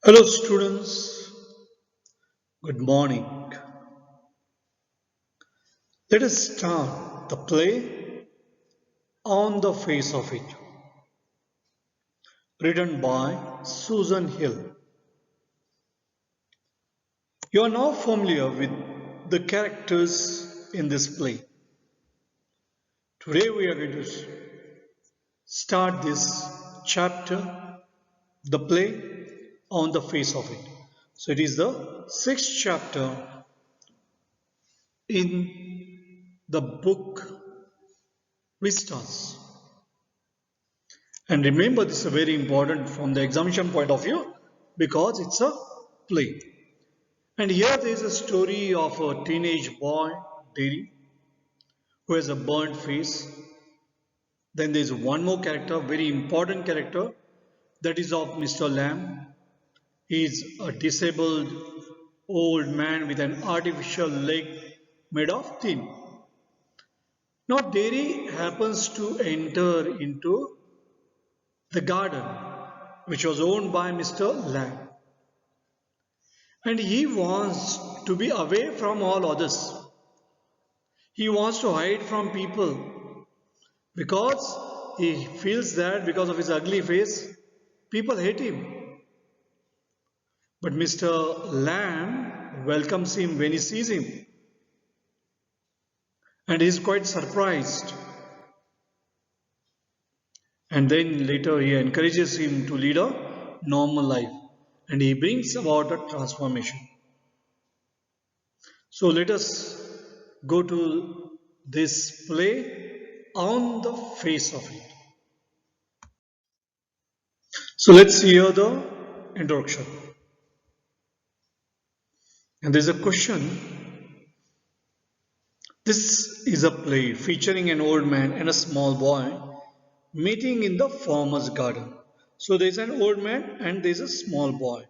Hello, students. Good morning. Let us start the play On the Face of It, written by Susan Hill. You are now familiar with the characters in this play. Today we are going to start this chapter, the play On the Face of It. So it is the sixth chapter in the book Vistas. And remember, this is very important from the examination point of view because it's a play. And here there is a story of a teenage boy, Derry, who has a burnt face. Then there is one more character, very important character, that is of Mr. Lamb. He is a disabled old man with an artificial leg made of tin. Now, Derry happens to enter into the garden, which was owned by Mr. Lamb. And he wants to be away from all others. He wants to hide from people because he feels that because of his ugly face, people hate him. But Mr. Lamb welcomes him when he sees him. And he is quite surprised. And then later he encourages him to lead a normal life. And he brings about a transformation. So let us go to this play On the Face of It. So let's hear the introduction. And there's a question. This is a play featuring an old man and a small boy meeting in the farmer's garden. So there's an old man and there's a small boy.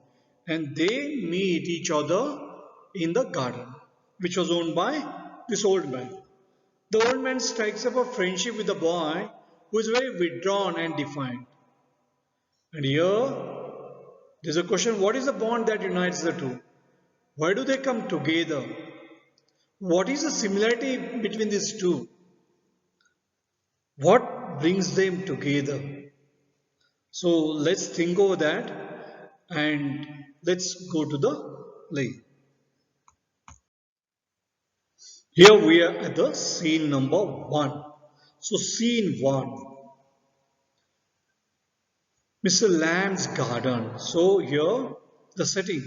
And they meet each other in the garden, which was owned by this old man. The old man strikes up a friendship with the boy who is very withdrawn and defiant. And here there's a question, what is the bond that unites the two? Why do they come together? What is the similarity between these two? What brings them together? So let's think over that and let's go to the play. Here we are at the scene number 1. So scene 1. Mr. Lamb's garden. So here the setting.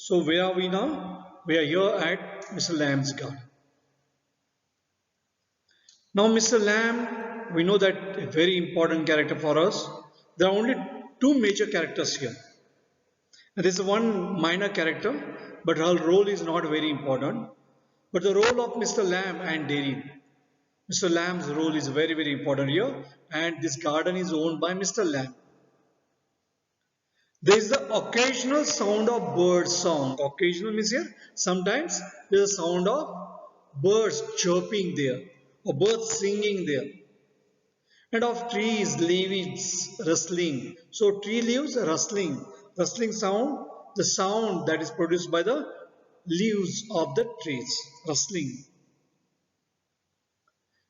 So where are we now? We are here at Mr. Lamb's garden. Now Mr. Lamb, we know that a very important character for us. There are only two major characters here. And there is one minor character, but her role is not very important. But the role of Mr. Lamb and Derry. Mr. Lamb's role is very, very important here. And this garden is owned by Mr. Lamb. There is the occasional sound of bird song. Occasional means here, sometimes there is a sound of birds chirping there or birds singing there. And of trees, leaves rustling. So tree leaves rustling. Rustling sound, the sound that is produced by the leaves of the trees rustling.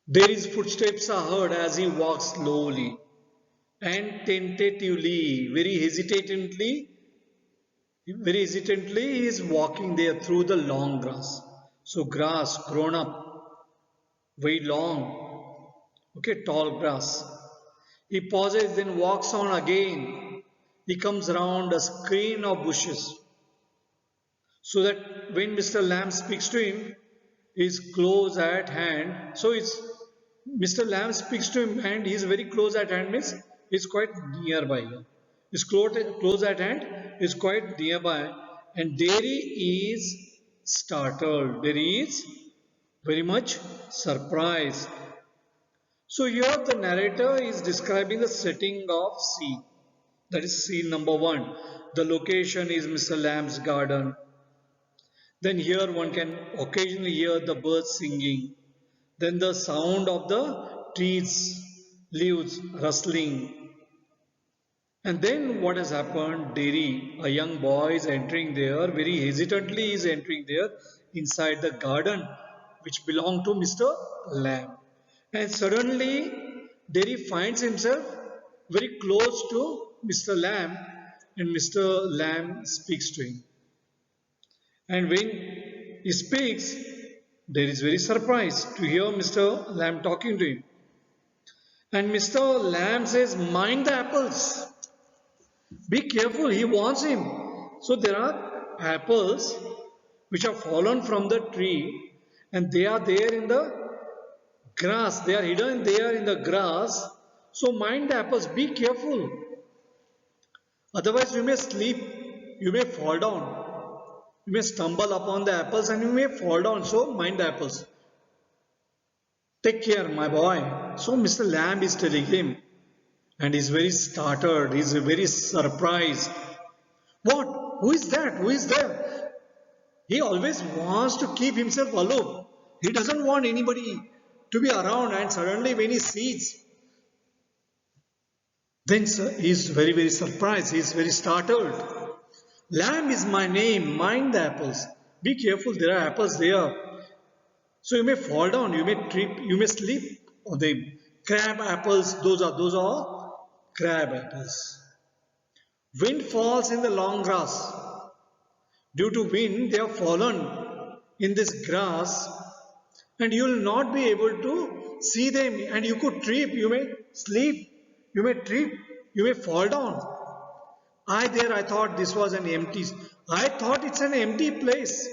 There footsteps are heard as he walks slowly and tentatively, very hesitantly he is walking there through the long grass. So grass grown up, very long, okay, tall grass. He pauses, then walks on again. He comes around a screen of bushes. So that when Mr. Lamb speaks to him, he is close at hand. So it's Mr. Lamb speaks to him and he is very close at hand means he is quite nearby. Is close at hand, is quite nearby, and Derry is startled. Derry is very much surprised. So here the narrator is describing the setting of scene. That is scene number 1. The location is Mr. Lamb's garden. Then here one can occasionally hear the birds singing. Then the sound of the trees, leaves rustling. And then what has happened? Dairy, a young boy is entering there, very hesitantly is entering there inside the garden which belonged to Mr. Lamb. And suddenly Dairy finds himself very close to Mr. Lamb, and Mr. Lamb speaks to him. And when he speaks, Dairy is very surprised to hear Mr. Lamb talking to him. And Mr. Lamb says, mind the apples. Be careful, he warns him. So there are apples which have fallen from the tree and they are there in the grass. They are hidden there in the grass. So mind the apples, be careful. Otherwise you may slip, you may fall down. You may stumble upon the apples and you may fall down. So mind the apples. Take care, my boy. So Mr. Lamb is telling him and he's very startled. He's very surprised. What? Who is that? Who is there? He always wants to keep himself aloof. He doesn't want anybody to be around, and suddenly when he sees, then he is very, very surprised. He is very startled. Lamb is my name. Mind the apples. Be careful. There are apples there. So you may fall down. You may trip. You may slip on them. Crab apples. Those are crab apples. Wind falls in the long grass. Due to wind, they have fallen in this grass, and you will not be able to see them. And you could trip. You may sleep. You may trip. You may fall down. I thought this was an empty. I thought it's an empty place.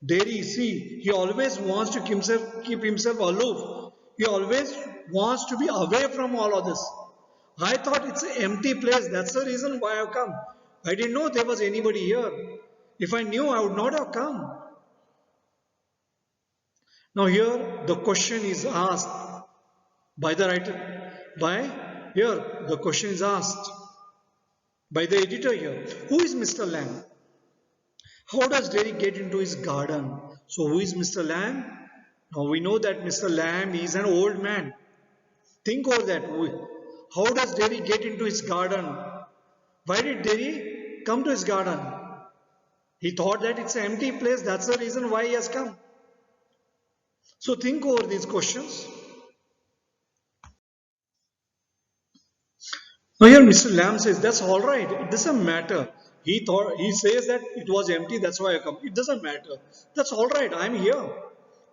Dairy, see, he always wants to keep himself aloof. He always wants to be away from all of this. I thought it's an empty place. That's the reason why I've come. I didn't know there was anybody here. If I knew, I would not have come. Now here the question is asked by the writer. The question is asked by the editor here. Who is Mr. Lamb? How does Dairy get into his garden? So who is Mr. Lamb? Now we know that Mr. Lamb is an old man. Think over that. How does Dairy get into his garden? Why did Dairy come to his garden? He thought that it's an empty place. That's the reason why he has come. So think over these questions. Now here Mr. Lamb says, that's all right. It doesn't matter. He says that it was empty. That's why I come. It doesn't matter. That's all right. I'm here.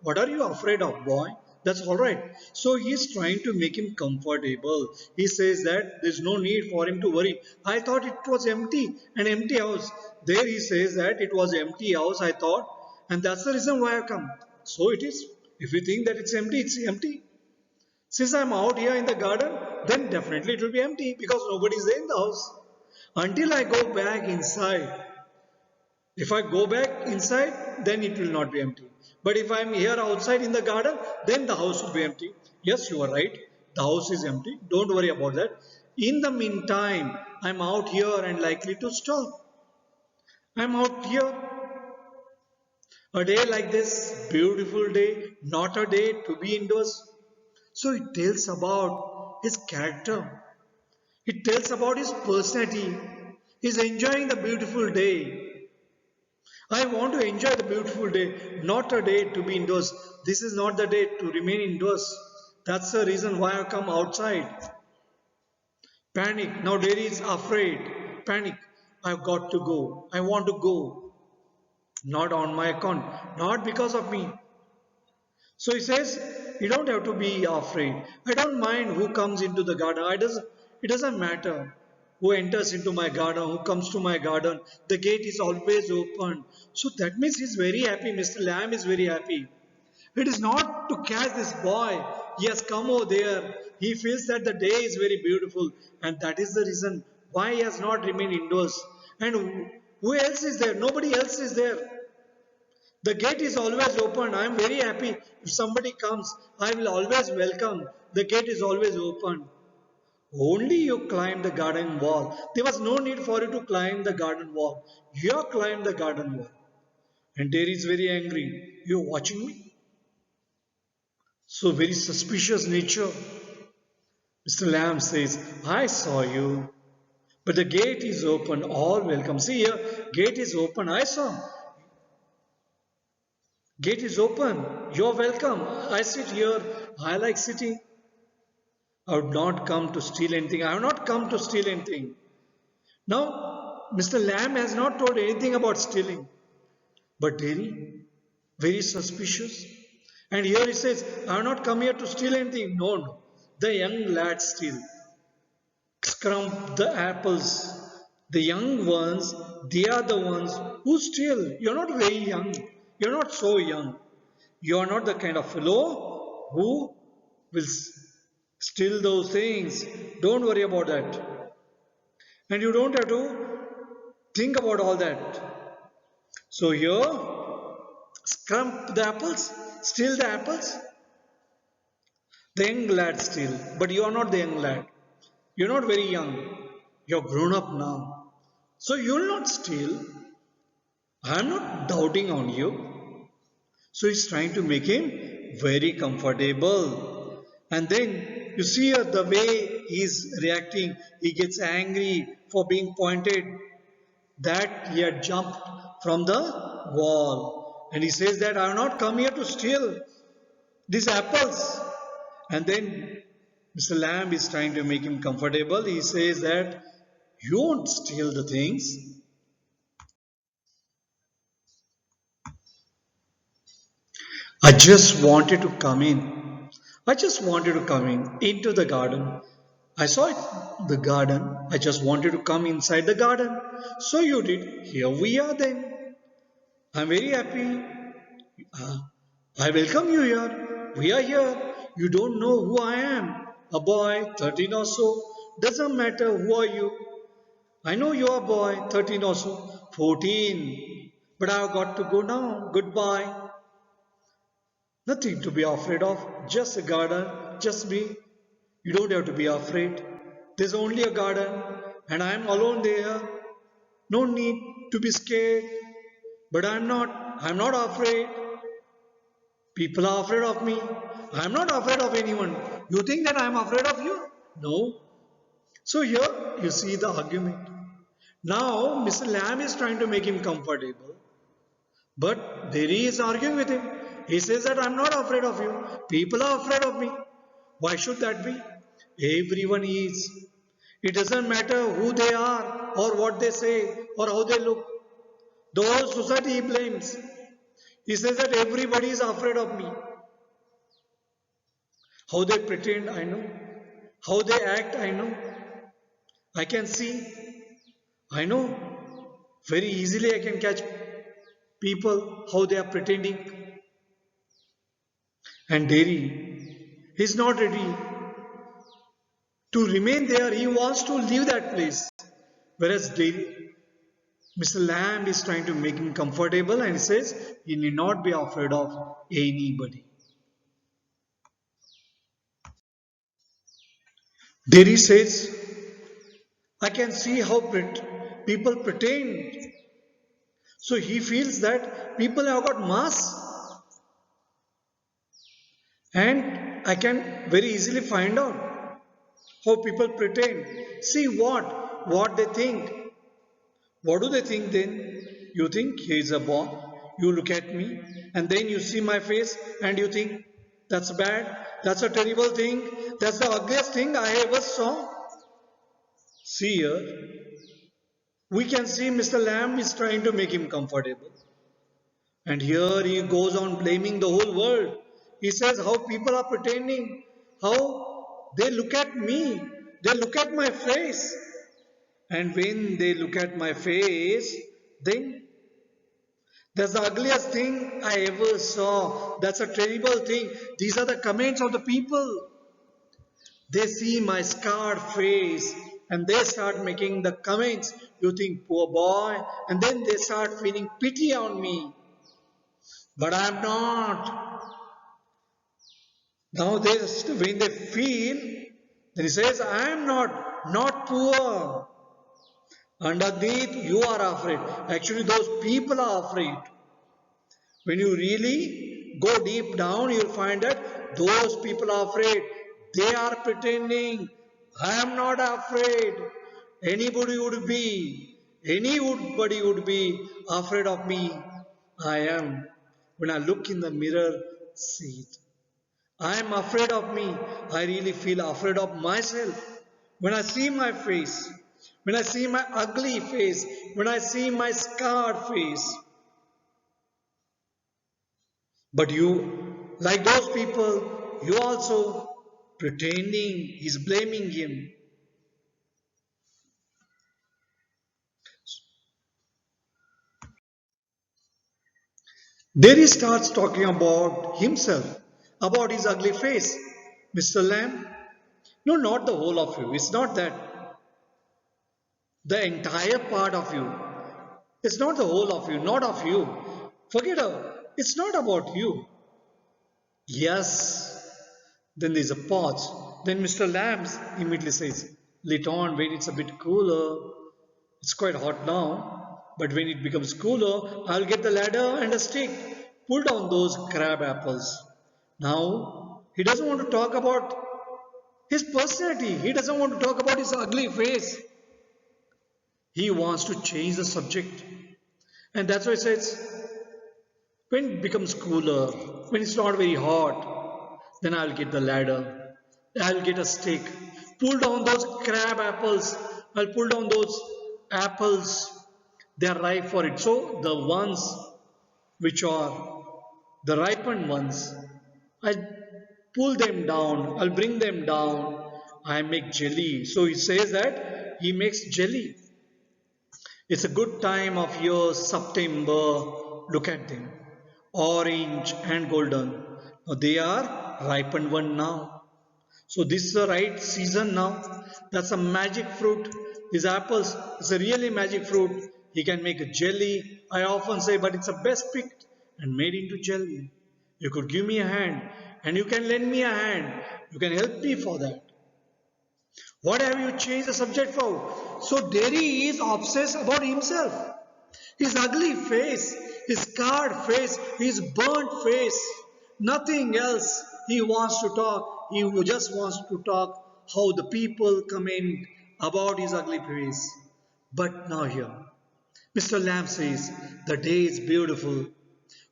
What are you afraid of, boy? That's all right. So he's trying to make him comfortable. He says that there's no need for him to worry. I thought it was empty, an empty house. There he says that it was empty house, I thought, and that's the reason why I come. So it is. If you think that it's empty, it's empty. Since I'm out here in the garden, then definitely it will be empty because nobody is there in the house. Until I go back inside. If I go back inside, then it will not be empty. But if I'm here outside in the garden, then the house will be empty. Yes, you are right. The house is empty. Don't worry about that. In the meantime, I'm out here and likely to stop. I'm out here. A day like this, beautiful day, not a day to be indoors. So it tells about his character. It tells about his personality. He's enjoying the beautiful day. I want to enjoy the beautiful day, not a day to be indoors. This is not the day to remain indoors. That's the reason why I come outside. Panic. Now Dairy is afraid. Panic. I've got to go. I want to go. Not on my account. Not because of me. So he says, you don't have to be afraid. I don't mind who comes into the garden. It doesn't matter who enters into my garden, who comes to my garden. The gate is always open. So that means he's very happy. Mr. Lamb is very happy. It is not to catch this boy. He has come over there. He feels that the day is very beautiful. And that is the reason why he has not remained indoors. And who else is there? Nobody else is there. The gate is always open. I am very happy. If somebody comes, I will always welcome. The gate is always open. Only you climb the garden wall. There was no need for you to climb the garden wall. You have climbed the garden wall. And Dairy is very angry. You are watching me? So very suspicious nature. Mr. Lamb says, I saw you. But the gate is open, all welcome. See here, gate is open. I saw. Gate is open. You're welcome. I sit here. I like sitting. I would not come to steal anything. I have not come to steal anything. Now, Mr. Lamb has not told anything about stealing. But very suspicious. And here he says, I have not come here to steal anything. No, no. The young lads steal. Scrump the apples. The young ones, they are the ones who steal. You're not very young. You're not so young. You are not the kind of fellow who will steal those things. Don't worry about that. And you don't have to think about all that. So here, scrump the apples, steal the apples. The young lad steal, but you are not the young lad. You're not very young. You're grown up now. So you'll not steal. I'm not doubting on you. So he's trying to make him very comfortable. And then you see the way he's reacting. He gets angry for being pointed that he had jumped from the wall. And he says that I have not come here to steal these apples. And then Mr. Lamb is trying to make him comfortable. He says that you won't steal the things. I just wanted to come in. I just wanted to come in into the garden. I saw it, the garden. I just wanted to come inside the garden. So you did. Here we are then. I'm very happy. I welcome you here. We are here. You don't know who I am. A boy, 13 or so. Doesn't matter who are you. I know you are a boy, 13 or so. 14. But I have got to go now. Goodbye. Nothing to be afraid of. Just a garden. Just me. You don't have to be afraid. There's only a garden. And I am alone there. No need to be scared. But I'm not. I'm not afraid. People are afraid of me. I'm not afraid of anyone. You think that I'm afraid of you? No. So here you see the argument. Now Mr. Lamb is trying to make him comfortable. But there he is arguing with him. He says that I'm not afraid of you. People are afraid of me. Why should that be? Everyone is. It doesn't matter who they are or what they say or how they look. The whole society he blames. He says that everybody is afraid of me. How they pretend, I know. How they act, I know. I can see. I know. Very easily I can catch people, how they are pretending. And Derry, he's not ready to remain there. He wants to leave that place. Whereas Derry, Mr. Lamb is trying to make him comfortable and he says he need not be afraid of anybody. Derry says, I can see how people pretend. So he feels that people have got mass. And I can very easily find out how people pretend. See what they think. What do they think then? You think he is a boy. You look at me and then you see my face and you think that's bad. That's a terrible thing. That's the ugliest thing I ever saw. See here. We can see Mr. Lamb is trying to make him comfortable. And here he goes on blaming the whole world. He says how people are pretending, how they look at me, they look at my face. And when they look at my face, then that's the ugliest thing I ever saw. That's a terrible thing. These are the comments of the people. They see my scarred face and they start making the comments. You think, poor boy. And then they start feeling pity on me. But I'm not. Now when they feel, then he says, I am not poor. Underneath, you are afraid. Actually, those people are afraid. When you really go deep down, you'll find that those people are afraid. They are pretending. I am not afraid. Anybody would be afraid of me. I am. When I look in the mirror, see it. I am afraid of me. I really feel afraid of myself. When I see my face, when I see my ugly face, when I see my scarred face. But you, like those people, you also pretending he's blaming him. There he starts talking about himself, about his ugly face. Mr. Lamb, no, not the whole of you. It's not that. The entire part of you. It's not the whole of you, not of you. Forget it. It's not about you. Yes. Then there's a pause. Then Mr. Lambs immediately says, later on, when it's a bit cooler, it's quite hot now, but when it becomes cooler, I'll get the ladder and a stick. Pull down those crab apples. Now, he doesn't want to talk about his personality. He doesn't want to talk about his ugly face. He wants to change the subject. And that's why he says, when it becomes cooler, when it's not very hot, then I'll get the ladder. I'll get a stick. Pull down those crab apples. I'll pull down those apples. They are ripe for it. So the ones which are the ripened ones, I'll pull them down. I'll bring them down. I make jelly. So he says that he makes jelly. It's a good time of year, September. Look at them. Orange and golden. Now they are ripened one now. So this is the right season now. That's a magic fruit. These apples is a really magic fruit. He can make a jelly. I often say, but it's a best picked and made into jelly. You could give me a hand and you can lend me a hand. You can help me for that. What have you changed the subject for? So Derry is obsessed about himself. His ugly face, his scarred face, his burnt face, nothing else. He wants to talk. He just wants to talk how the people comment about his ugly face. But now here, Mr. Lamb says, the day is beautiful.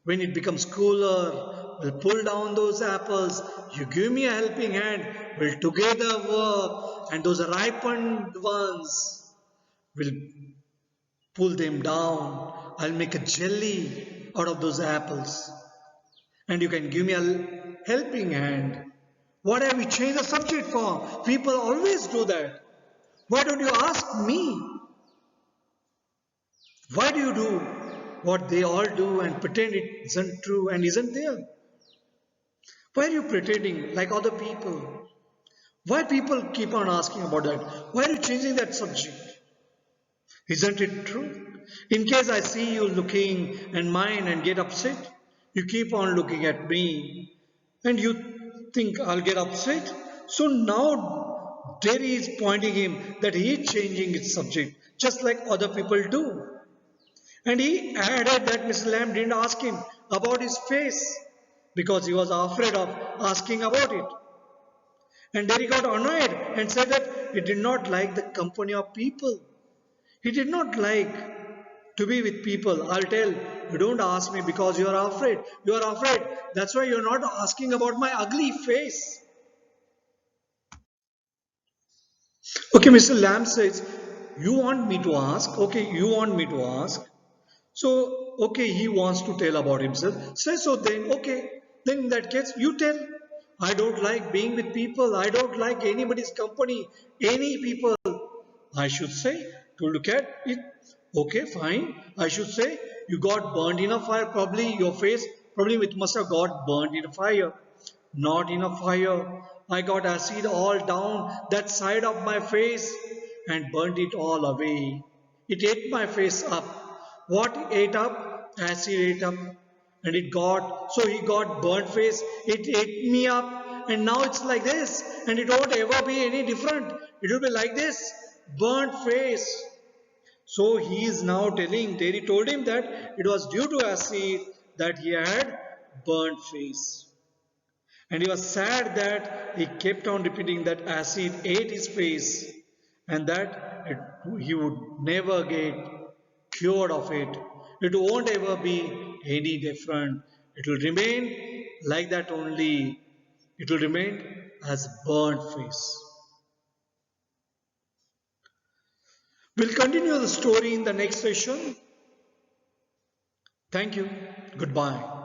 When it becomes cooler, we'll pull down those apples. You give me a helping hand. We'll together work. And those ripened ones, we'll pull them down. I'll make a jelly out of those apples. And you can give me a helping hand. What have you changed the subject for? People always do that. Why don't you ask me? Why do you do what they all do and pretend it isn't true and isn't there? Why are you pretending like other people? Why people keep on asking about that? Why are you changing that subject? Isn't it true? In case I see you looking and mine and get upset, you keep on looking at me and you think I'll get upset. So now Terry is pointing him that he is changing its subject just like other people do. And he added that Mr. Lamb didn't ask him about his face because he was afraid of asking about it. And Derry got annoyed and said that he did not like the company of people. He did not like to be with people. I'll tell you, don't ask me because you are afraid. You are afraid. That's why you're not asking about my ugly face. Okay, Mr. Lamb says, you want me to ask? Okay, you want me to ask. So, okay, he wants to tell about himself. Say so then, okay. Then in that case, you tell. I don't like being with people. I don't like anybody's company, any people. I should say, to look at it. Okay, fine. I should say, you got burned in a fire. Probably your face, probably it must have got burned in a fire. Not in a fire. I got acid all down that side of my face and burnt it all away. It ate my face up. What ate up? Acid ate up. And it got, so he got burnt face. It ate me up. And now it's like this. And it won't ever be any different. It will be like this. Burnt face. So he is now telling, Terry told him that it was due to acid that he had burnt face. And he was sad that he kept on repeating that acid ate his face and that it he would never get cured of it. It won't ever be any different. It will remain like that only. It will remain as burnt face. We'll continue the story in the next session. Thank you. Goodbye.